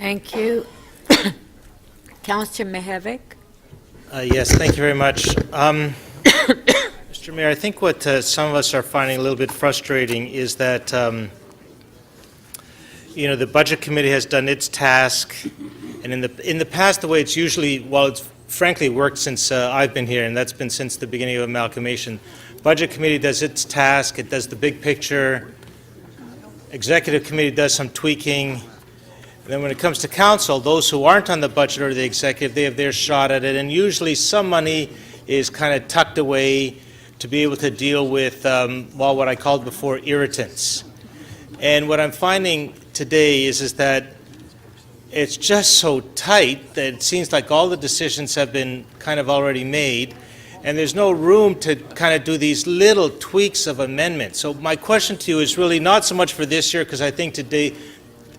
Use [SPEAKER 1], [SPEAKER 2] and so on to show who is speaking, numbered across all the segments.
[SPEAKER 1] Thank you. Councillor Mihevik.
[SPEAKER 2] Yes, thank you very much. Mr. Mayor, I think what some of us are finding a little bit frustrating is that, the Budget Committee has done its task, and in the past, the way it's usually, well, it's frankly worked since I've been here, and that's been since the beginning of amalgamation. Budget Committee does its task, it does the big picture. Executive Committee does some tweaking. Then when it comes to council, those who aren't on the budget or the executive, they have their shot at it, and usually some money is kind of tucked away to be able to deal with, what I called before, irritants. And what I'm finding today is that it's just so tight that it seems like all the decisions have been kind of already made, and there's no room to kind of do these little tweaks of amendments. So my question to you is really not so much for this year, because I think today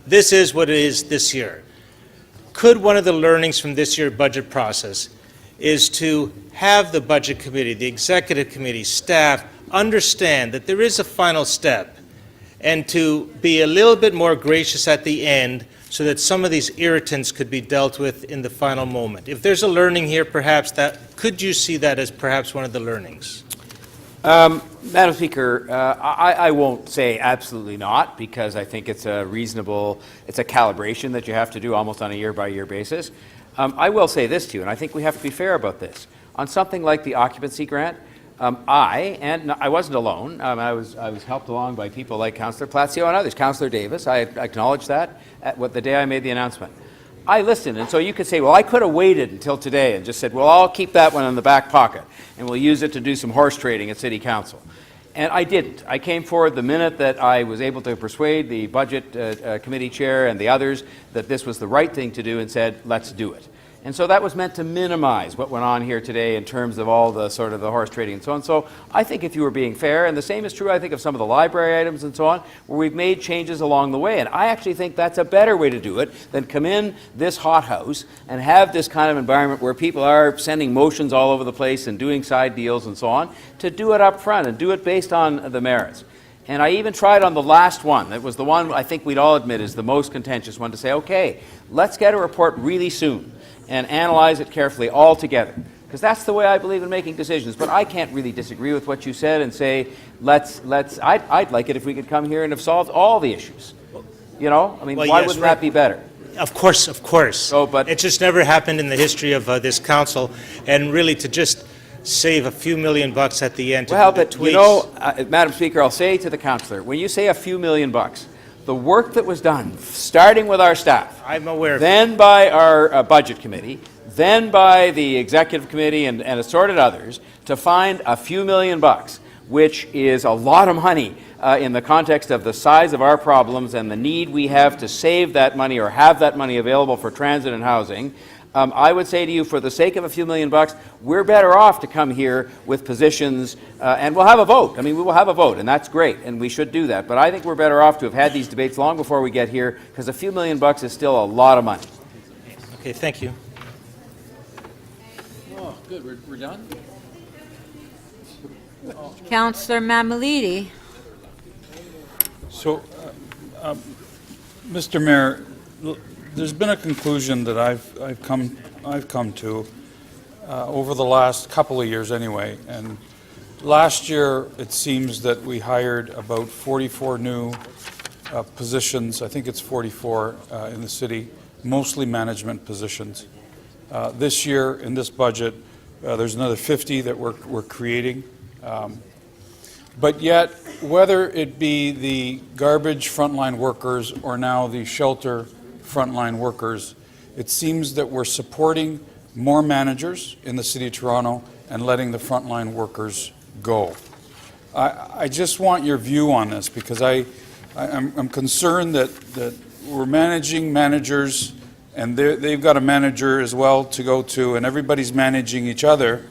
[SPEAKER 2] this is what it is this year. Could one of the learnings from this year's budget process is to have the Budget Committee, the Executive Committee, staff understand that there is a final step, and to be a little bit more gracious at the end so that some of these irritants could be dealt with in the final moment? If there's a learning here, perhaps could you see that as perhaps one of the learnings?
[SPEAKER 3] Madam Speaker, I won't say absolutely not, because I think it's a reasonable, it's a calibration that you have to do almost on a year-by-year basis. I will say this to you, and I think we have to be fair about this. On something like the occupancy grant, I wasn't alone. I was helped along by people like Councillor Placio and others, Councillor Davis. I acknowledge that the day I made the announcement. I listened, and so you could say, well, I could have waited until today and just said, well, I'll keep that one in the back pocket, and we'll use it to do some horse trading at City Council. And I didn't. I came forward the minute that I was able to persuade the Budget Committee Chair and the others that this was the right thing to do, and said, let's do it. And so that was meant to minimize what went on here today in terms of all the sort of the horse trading and so on. So I think if you were being fair, and the same is true, I think, of some of the library items and so on, where we've made changes along the way. And I actually think that's a better way to do it than come in this hothouse and have this kind of environment where people are sending motions all over the place and doing side deals and so on, to do it up front and do it based on the merits. And I even tried on the last one, that was the one I think we'd all admit is the most contentious one, to say, okay, let's get a report really soon and analyze it carefully all together, because that's the way I believe in making decisions. But I can't really disagree with what you said and say, I'd like it if we could come here and have solved all the issues. You know, I mean,
[SPEAKER 2] well,
[SPEAKER 3] why
[SPEAKER 2] yes,
[SPEAKER 3] wouldn't that be better?
[SPEAKER 2] Of course.
[SPEAKER 3] So, but
[SPEAKER 2] it just never happened in the history of this council, and really to just save a few $million at the end.
[SPEAKER 3] Well, but you know, Madam Speaker, I'll say to the councillor, when you say a few $1,000,000, the work that was done, starting with our staff,
[SPEAKER 2] I'm aware of
[SPEAKER 3] then by our Budget Committee, then by the Executive Committee and assorted others, to find a few $1,000,000, which is a lot of money in the context of the size of our problems and the need we have to save that money or have that money available for transit and housing. I would say to you, for the sake of a few $1,000,000, we're better off to come here with positions, and we'll have a vote. I mean, we will have a vote, and that's great, and we should do that. But I think we're better off to have had these debates long before we get here, because a few $1,000,000 is still a lot of money.
[SPEAKER 2] Okay, thank you.
[SPEAKER 4] Oh, good. We're done?
[SPEAKER 1] Councillor Mamalidi.
[SPEAKER 5] So, Mr. Mayor, there's been a conclusion that I've come to over the last couple of years anyway, and last year it seems that we hired about 44 new positions. I think it's 44 in the city, mostly management positions. This year in this budget, there's another 50 that we're creating. But yet, whether it be the garbage frontline workers or now the shelter frontline workers, it seems that we're supporting more managers in the City of Toronto and letting the frontline workers go. I just want your view on this, because I'm concerned that we're managing managers, and they've got a manager as well to go to, and everybody's managing each other,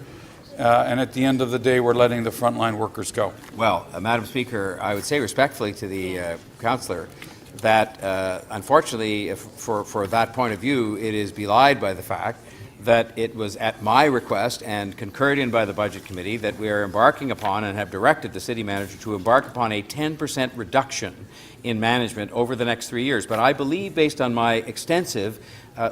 [SPEAKER 5] and at the end of the day we're letting the frontline workers go.
[SPEAKER 3] Well, Madam Speaker, I would say respectfully to the councillor that unfortunately, for that point of view, it is belied by the fact that it was at my request and concurred in by the Budget Committee that we are embarking upon and have directed the City Manager to embark upon a 10% reduction in management over the next 3 years. But I believe, based on my extensive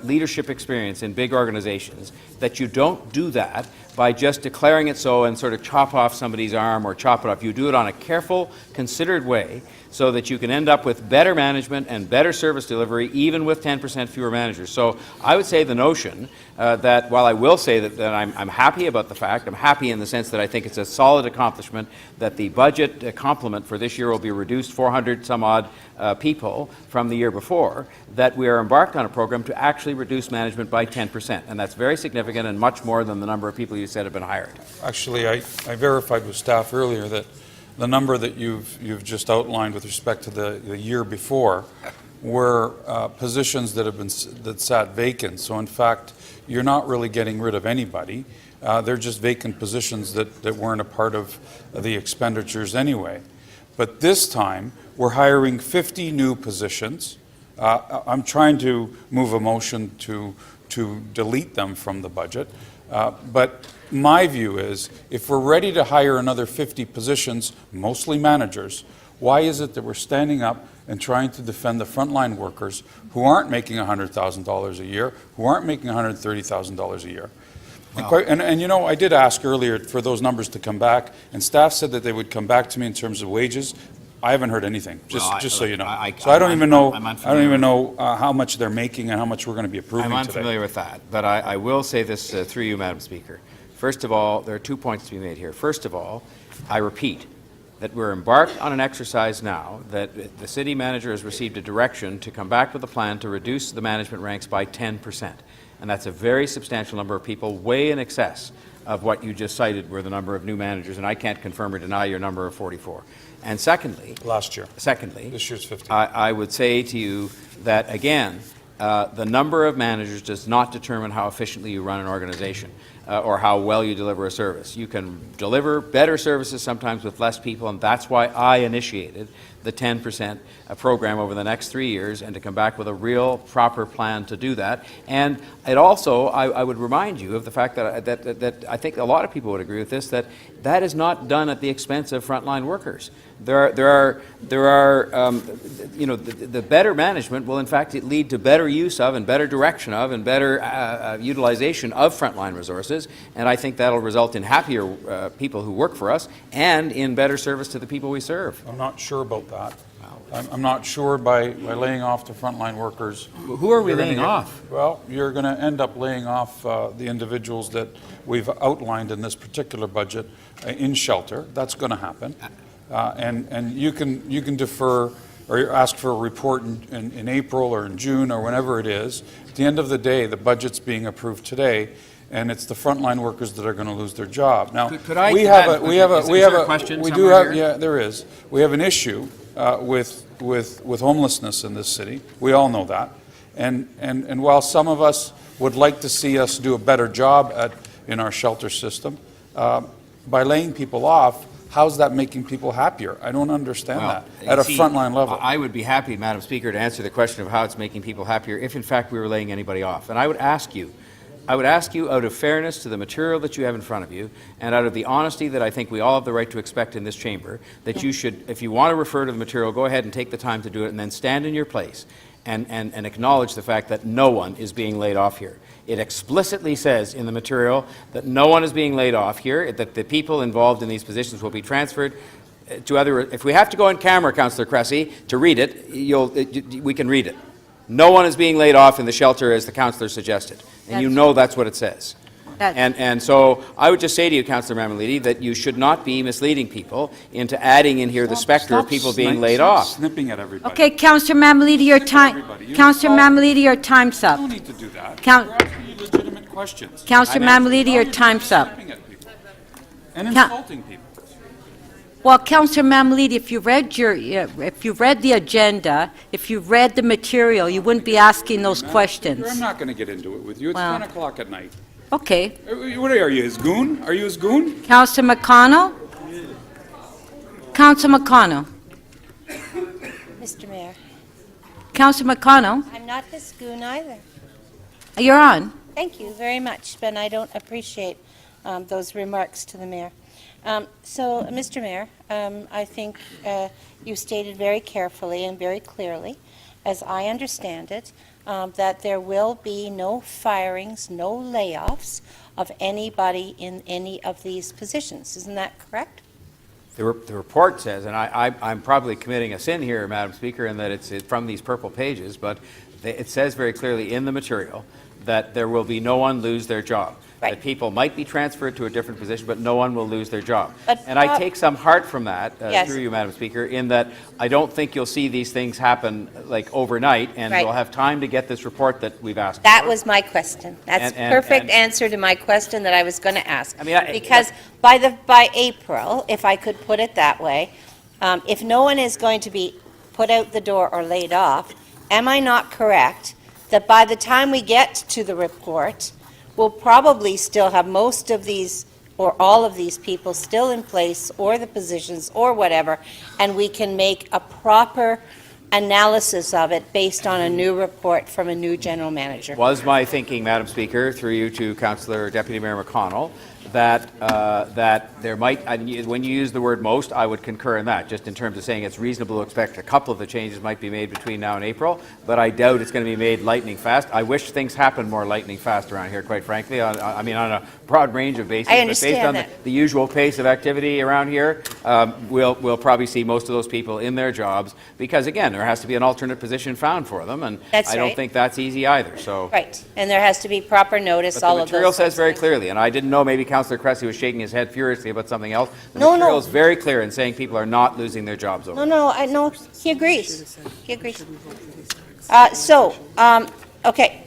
[SPEAKER 3] leadership experience in big organizations, that you don't do that by just declaring it so and sort of chop off somebody's arm or chop it off. You do it on a careful, considered way so that you can end up with better management and better service delivery, even with 10% fewer managers. So I would say the notion that, while I will say that I'm happy about the fact, I'm happy in the sense that I think it's a solid accomplishment that the budget complement for this year will be reduced 400 some odd people from the year before, that we are embarked on a program to actually reduce management by 10%. And that's very significant and much more than the number of people you said have been hired.
[SPEAKER 5] Actually, I verified with staff earlier that the number that you've just outlined with respect to the year before were positions that sat vacant. So in fact, you're not really getting rid of anybody. They're just vacant positions that weren't a part of the expenditures anyway. But this time, we're hiring 50 new positions. I'm trying to move a motion to delete them from the budget. But my view is, if we're ready to hire another 50 positions, mostly managers, why is it that we're standing up and trying to defend the frontline workers who aren't making $100,000 a year, who aren't making $130,000 a year? Wow. And you know, I did ask earlier for those numbers to come back, and staff said that they would come back to me in terms of wages. I haven't heard anything, just so you know. So I don't even know how much they're making and how much we're going to be approving today.
[SPEAKER 3] I'm unfamiliar with that, but I will say this through you, Madam Speaker. First of all, there are 2 points to be made here. First of all, I repeat that we're embarked on an exercise now that the city manager has received a direction to come back with a plan to reduce the management ranks by 10%. And that's a very substantial number of people, way in excess of what you just cited were the number of new managers, and I can't confirm or deny your number of 44. And secondly,
[SPEAKER 5] this year's 50.
[SPEAKER 3] I would say to you that, again, the number of managers does not determine how efficiently you run an organization or how well you deliver a service. You can deliver better services sometimes with less people, and that's why I initiated the 10% program over the next 3 years, and to come back with a real proper plan to do that. And it also, I would remind you of the fact that I think a lot of people would agree with this, that is not done at the expense of frontline workers. The better management will in fact lead to better use of and better direction of and better utilization of frontline resources, and I think that'll result in happier people who work for us and in better service to the people we serve.
[SPEAKER 5] I'm not sure about that. I'm not sure by laying off the frontline workers.
[SPEAKER 3] Who are we laying off?
[SPEAKER 5] Well, you're going to end up laying off the individuals that we've outlined in this particular budget in shelter. That's going to happen. And you can defer or ask for a report in April or in June or whenever it is. At the end of the day, the budget's being approved today, and it's the frontline workers that are going to lose their job. Now, we have an issue with homelessness in this city. We all know that, and while some of us would like to see us do a better job in our shelter system, by laying people off, how's that making people happier? I don't understand that at a frontline level.
[SPEAKER 3] I would be happy, Madam Speaker, to answer the question of how it's making people happier if in fact we were laying anybody off. And I would ask you, out of fairness to the material that you have in front of you, and out of the honesty that I think we all have the right to expect in this chamber, that you should, if you want to refer to the material, go ahead and take the time to do it, and then stand in your place and acknowledge the fact that no one is being laid off here. It explicitly says in the material that no one is being laid off here, that the people involved in these positions will be transferred to other. If we have to go on camera, Councillor Cressy, to read it, we can read it. No one is being laid off in the shelter, as the councillor suggested, and you know that's what it says. And so I would just say to you, Councillor Mamalidi, that you should not be misleading people into adding in here the specter of people being laid off.
[SPEAKER 5] Snipping at everybody.
[SPEAKER 1] Okay, Councillor Mamalidi, your time. Councillor Mamalidi, your time's up.
[SPEAKER 5] You don't need to do that. You're asking me legitimate questions.
[SPEAKER 1] Councillor Mamalidi, your time's up.
[SPEAKER 5] Snipping at people and insulting people.
[SPEAKER 1] Well, Councillor Mamalidi, if you read the agenda, if you read the material, you wouldn't be asking those questions.
[SPEAKER 5] I'm not going to get into it with you. It's 10 o'clock at night.
[SPEAKER 1] Okay.
[SPEAKER 5] What are you, his goon? Are you his goon?
[SPEAKER 1] Councillor McConnell? Councillor McConnell?
[SPEAKER 4] Mr. Mayor,
[SPEAKER 1] Councillor McConnell?
[SPEAKER 4] I'm not his goon either.
[SPEAKER 1] You're on.
[SPEAKER 4] Thank you very much, but I don't appreciate those remarks to the mayor. So, Mr. Mayor, I think you stated very carefully and very clearly, as I understand it, that there will be no firings, no layoffs of anybody in any of these positions. Isn't that correct?
[SPEAKER 3] The report says, and I'm probably committing a sin here, Madam Speaker, in that it's from these purple pages, but it says very clearly in the material that there will be no one lose their job.
[SPEAKER 4] Right.
[SPEAKER 3] That people might be transferred to a different position, but no one will lose their job.
[SPEAKER 4] But
[SPEAKER 3] And I take some heart from that,
[SPEAKER 4] Yes.
[SPEAKER 3] through you, Madam Speaker, in that I don't think you'll see these things happen like overnight, and
[SPEAKER 4] Right.
[SPEAKER 3] we'll have time to get this report that we've asked
[SPEAKER 4] That
[SPEAKER 3] for.
[SPEAKER 4] was my question. That's
[SPEAKER 3] And-
[SPEAKER 4] perfect
[SPEAKER 3] and-
[SPEAKER 4] answer to my question that I was going to ask.
[SPEAKER 3] I mean,
[SPEAKER 4] Because by April, if I could put it that way, if no one is going to be put out the door or laid off, am I not correct that by the time we get to the report, we'll probably still have most of these or all of these people still in place, or the positions, or whatever, and we can make a proper analysis of it based on a new report from a new general manager?
[SPEAKER 3] Was my thinking, Madam Speaker, through you to Councillor Deputy Mayor McConnell, that there might, and when you use the word most, I would concur in that, just in terms of saying it's reasonable to expect a couple of the changes might be made between now and April, but I doubt it's going to be made lightning fast. I wish things happened more lightning fast around here, quite frankly, I mean, on a broad range of bases.
[SPEAKER 4] I
[SPEAKER 3] But
[SPEAKER 4] understand
[SPEAKER 3] based on
[SPEAKER 4] that.
[SPEAKER 3] the usual pace of activity around here, we'll probably see most of those people in their jobs, because again, there has to be an alternate position found for them, and
[SPEAKER 4] That's
[SPEAKER 3] I don't
[SPEAKER 4] right.
[SPEAKER 3] think that's easy either, so.
[SPEAKER 4] Right, and there has to be proper notice,
[SPEAKER 3] But
[SPEAKER 4] all
[SPEAKER 3] the
[SPEAKER 4] of those.
[SPEAKER 3] material says
[SPEAKER 4] sorts of
[SPEAKER 3] very
[SPEAKER 4] things.
[SPEAKER 3] clearly, and I didn't know maybe Councillor Cressy was shaking his head furiously about something else. The
[SPEAKER 4] No,
[SPEAKER 3] material
[SPEAKER 4] no.
[SPEAKER 3] is very clear in saying people are not losing their jobs over.
[SPEAKER 4] No, no, he agrees. He agrees. Okay.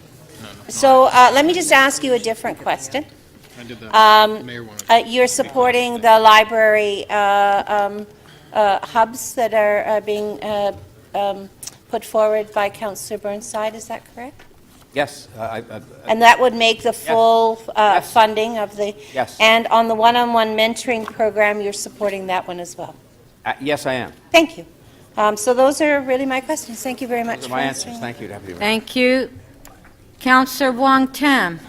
[SPEAKER 4] So, let me just ask you a different question.
[SPEAKER 6] I did that. Mayor wanted.
[SPEAKER 4] You're supporting the library hubs that are being put forward by Councillor Burnside, is that correct?
[SPEAKER 3] Yes,
[SPEAKER 4] And that would make the full
[SPEAKER 3] Yes.
[SPEAKER 4] funding of the...
[SPEAKER 3] Yes.
[SPEAKER 4] And on the one-on-one mentoring program, you're supporting that one as well?
[SPEAKER 3] yes, I am.
[SPEAKER 4] Thank you. So those are really my questions. Thank you very much
[SPEAKER 3] Those are
[SPEAKER 4] for
[SPEAKER 3] my
[SPEAKER 4] answering.
[SPEAKER 3] answers. Thank you, Deputy Mayor.
[SPEAKER 1] Thank you. Councillor Wong Tam.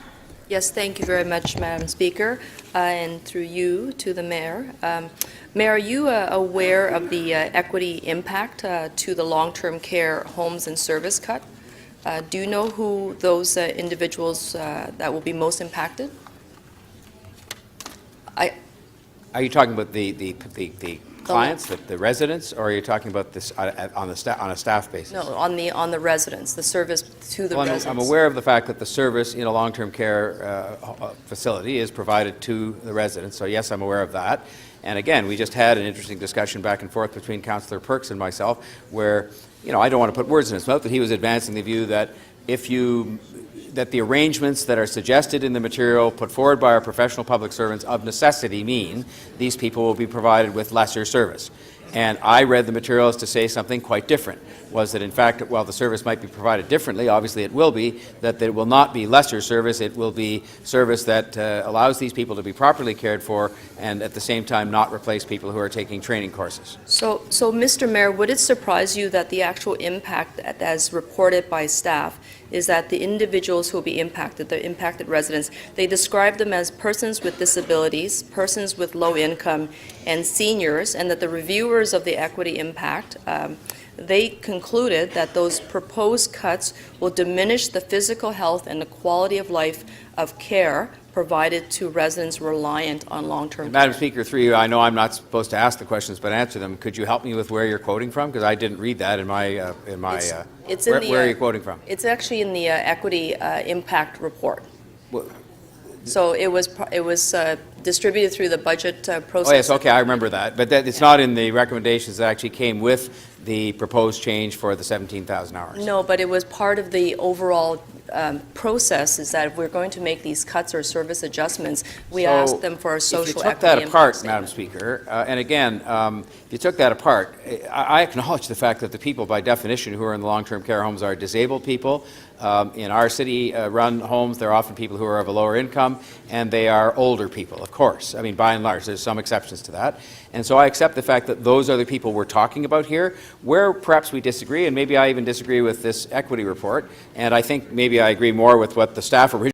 [SPEAKER 7] Yes, thank you very much, Madam Speaker, and through you to the Mayor. Mayor, are you aware of the equity impact to the long-term care homes and service cut? Do you know who those individuals that will be most impacted?
[SPEAKER 3] Are you talking about the clients, the residents, or are you talking about this on a staff basis?
[SPEAKER 7] No, on the residents, the service to the
[SPEAKER 3] Well,
[SPEAKER 7] residents.
[SPEAKER 3] I'm aware of the fact that the service in a long-term care facility is provided to the residents, so yes, I'm aware of that. And again, we just had an interesting discussion back and forth between Councillor Perks and myself, where, you know, I don't want to put words in his mouth, but he was advancing the view that that the arrangements that are suggested in the material put forward by our professional public servants of necessity mean these people will be provided with lesser service. And I read the materials to say something quite different, was that in fact, while the service might be provided differently, obviously it will be, that it will not be lesser service, it will be service that allows these people to be properly cared for and at the same time not replace people who are taking training courses.
[SPEAKER 7] So, Mr. Mayor, would it surprise you that the actual impact, as reported by staff, is that the individuals who will be impacted, the impacted residents, they describe them as persons with disabilities, persons with low income, and seniors, and that the reviewers of the equity impact, they concluded that those proposed cuts will diminish the physical health and the quality of life of care provided to residents reliant on long-term care.
[SPEAKER 3] Madam Speaker, through you, I know I'm not supposed to ask the questions but answer them. Could you help me with where you're quoting from? Because I didn't read that in my,
[SPEAKER 7] It's in
[SPEAKER 3] where,
[SPEAKER 7] the,
[SPEAKER 3] where are you quoting from?
[SPEAKER 7] It's actually in the equity impact report.
[SPEAKER 3] Well-
[SPEAKER 7] So it was distributed through the budget process.
[SPEAKER 3] Oh, yes, okay, I remember that. But it's not in the recommendations that actually came with the proposed change for the 17,000 hours.
[SPEAKER 7] No, but it was part of the overall process, is that if we're going to make these cuts or service adjustments, we
[SPEAKER 3] So,
[SPEAKER 7] asked them for a social
[SPEAKER 3] If you
[SPEAKER 7] equity
[SPEAKER 3] took that
[SPEAKER 7] impact
[SPEAKER 3] apart,
[SPEAKER 7] statement.
[SPEAKER 3] Madam Speaker, and again, if you took that apart, I acknowledge the fact that the people by definition who are in the long-term care homes are disabled people. In our city-run homes, they're often people who are of a lower income, and they are older people, of course. I mean, by and large, there's some exceptions to that. And so I accept the fact that those are the people we're talking about here. Where perhaps we disagree, and maybe I even disagree with this equity report, and I think maybe I agree more with what the staff originally